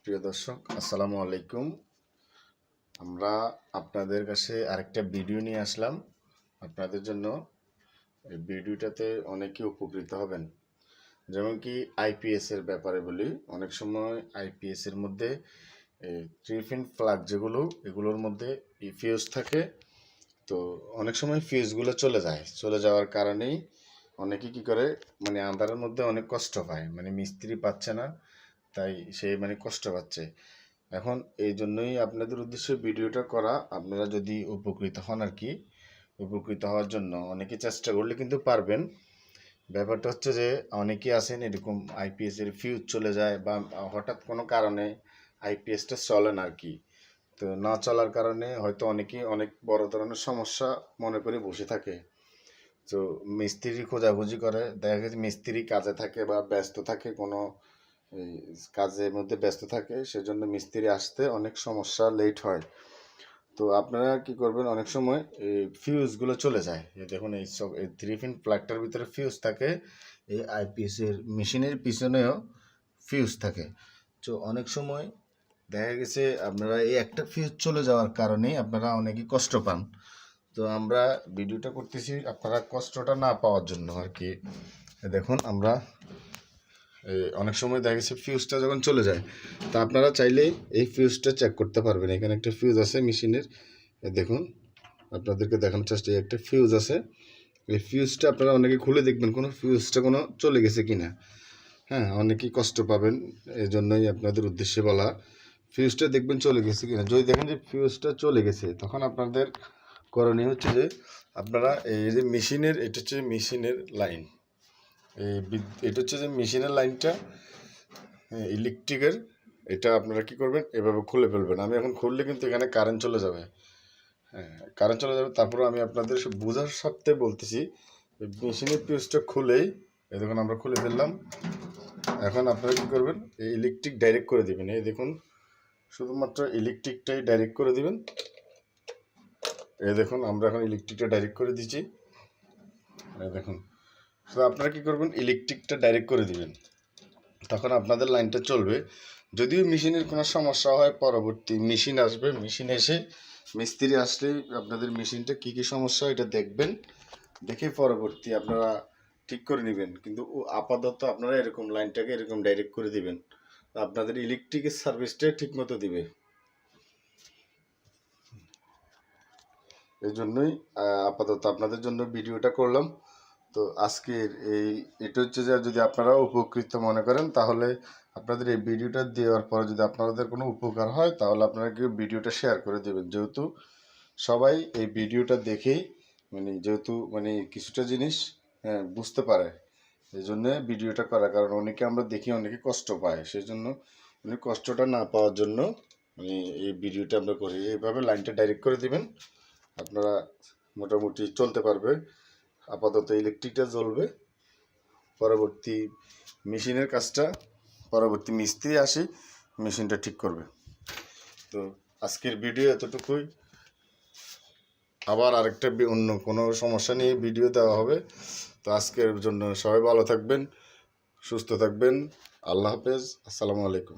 প্রিয় দর্শক, আসসালামু আলাইকুম। আমরা আপনাদের কাছে আরেকটা ভিডিও নিয়ে আসলাম আপনাদের জন্য। এই ভিডিওটাতে অনেকে উপকৃত হবেন। যেমন কি আইপিএস এর ব্যাপারে বলি। অনেক সময় আইপিএস এর মধ্যে থ্রি পিন প্লাগ যেগুলো, এগুলোর মধ্যে ফিউজ থাকে। তো অনেক সময় ফিউজগুলো চলে যাওয়ার কারণেই অনেকে কি করে, মানে আন্ধারের মধ্যে অনেক কষ্ট পায়, মানে মিস্ত্রি পাচ্ছে না, তাই সে মানে কষ্ট পাচ্ছে। এখন এই জন্যই আপনাদের উদ্দেশ্যে ভিডিওটা করা। আপনারা যদি উপকৃত হন আর কি, উপকৃত হওয়ার জন্য অনেকে চেষ্টা করলে কিন্তু পারবেন। ব্যাপারটা হচ্ছে যে অনেকে আছেন এরকম আইপিএস এর ফিউজ চলে যায় বা হঠাৎ কোনো কারণে আইপিএসটা চলে না আর কি। তো না চলার কারণে হয়তো অনেকেই অনেক বড় ধরনের সমস্যা মনে করে বসে থাকে। তো মিস্ত্রি খোঁজাখুঁজি করে, দেখা গেছে মিস্ত্রি কাজে থাকে বা ব্যস্ত থাকে, কোনো এই কাজের মধ্যে ব্যস্ত থাকে, সেজন্য মিস্ত্রি আসতে অনেক সমস্যা লেট হয়। তো আপনারা কি করবেন, অনেক সময় এই ফিউজগুলো চলে যায়। এই দেখুন, এই সব এই থ্রি পিন প্লাগটার ভিতরে ফিউজ থাকে, এই আইপিএস এর মেশিনের পিছনেও ফিউজ থাকে। তো অনেক সময় দেখা গেছে আপনারা এই একটা ফিউজ চলে যাওয়ার কারণেই আপনারা অনেকেই কষ্ট পান। তো আমরা ভিডিওটা করতেছি আপনারা কষ্টটা না পাওয়ার জন্য আর কি। দেখুন, আমরা অনেক সময় দেখা গেছে ফিউজটা যখন চলে যায়, তা আপনারা চাইলে এই ফিউজটা চেক করতে পারবেন। এখানে একটা ফিউজ আছে মেশিনের, দেখুন আপনাদেরকে দেখানোর চেষ্টা, একটা ফিউজ আছে। এই ফিউজটা আপনারা অনেকে খুলে দেখবেন কোনো ফিউজটা কোনো চলে গেছে কিনা। হ্যাঁ, অনেকেই কষ্ট পাবেন, এই জন্যই আপনাদের উদ্দেশ্যে বলা। ফিউজটা দেখবেন চলে গেছে কিনা। যদি দেখেন যে ফিউজটা চলে গেছে, তখন আপনাদের করণীয় হচ্ছে যে আপনারা এই যে মেশিনের, এটা হচ্ছে মেশিনের লাইন, এটা হচ্ছে যে মেশিনের লাইনটা ইলেকট্রিকের, এটা আপনারা কি করবেন, এভাবে খুলে ফেলবেন। আমি এখন খুললে কিন্তু এখানে কারেন্ট চলে যাবে। হ্যাঁ, কারেন্ট চলে যাবে। তারপরে আমি আপনাদের বোঝার স্বার্থে বলতেছি, মেশিনের ফিউজটা খুলেই এই দেখুন আমরা খুলে ফেললাম। এখন আপনারা কি করবেন, এই ইলেকট্রিক ডাইরেক্ট করে দিবেন। এই দেখুন, শুধুমাত্র ইলেকট্রিকটাই ডাইরেক্ট করে দিবেন। এই দেখুন, আমরা এখন ইলেকট্রিকটা ডাইরেক্ট করে দিচ্ছি। এই দেখুন, তো আপনারা কি করবেন, ইলেকট্রিকটা ডাইরেক্ট করে দিবেন, তখন আপনাদের লাইনটা চলবে। যদিও মেশিনের কোনো সমস্যা হয়, পরবর্তী মেশিন আসবে, মেশিন এসে মিস্ত্রি আসলে আপনাদের মেশিনটা কী কী সমস্যা এটা দেখবেন, দেখে পরবর্তী আপনারা ঠিক করে নেবেন। কিন্তু আপাতত আপনারা এরকম লাইনটাকে এরকম ডাইরেক্ট করে দিবেন, আপনাদের ইলেকট্রিকের সার্ভিসটা ঠিক মতো দিবে। এই জন্যই আপাতত আপনাদের জন্য ভিডিওটা করলাম। তো আজকের এটা হচ্ছে যে যদি আপনারা উপকৃত মনে করেন, তাহলে আপনাদের এই ভিডিওটা দেওয়ার পরে যদি আপনাদের কোনো উপকার হয়, তাহলে আপনারা কি ভিডিওটা শেয়ার করে দেবেন। যেহেতু সবাই এই ভিডিওটা দেখেই যেহেতু কিছুটা জিনিস বুঝতে পারে, এই জন্যে ভিডিওটা করা। কারণ অনেকে আমরা দেখি অনেকে কষ্ট পায়, সেই জন্য কষ্টটা না পাওয়ার জন্য এই ভিডিওটা আমরা করি। এইভাবে লাইনটা ডাইরেক্ট করে দিবেন, আপনারা মোটামুটি চলতে পারবে। আপাতত ইলেকট্রিকটা জ্বলবে, পরবর্তী মেশিনের কাজটা পরবর্তী মিস্ত্রি আসি মেশিনটা ঠিক করবে। তো আজকের ভিডিও এতটুকুই। আবার আরেকটা অন্য কোনো সমস্যা নিয়ে ভিডিও দেওয়া হবে। তো আজকের জন্য সবাই ভালো থাকবেন, সুস্থ থাকবেন। আল্লাহ হাফেজ, আসসালামু আলাইকুম।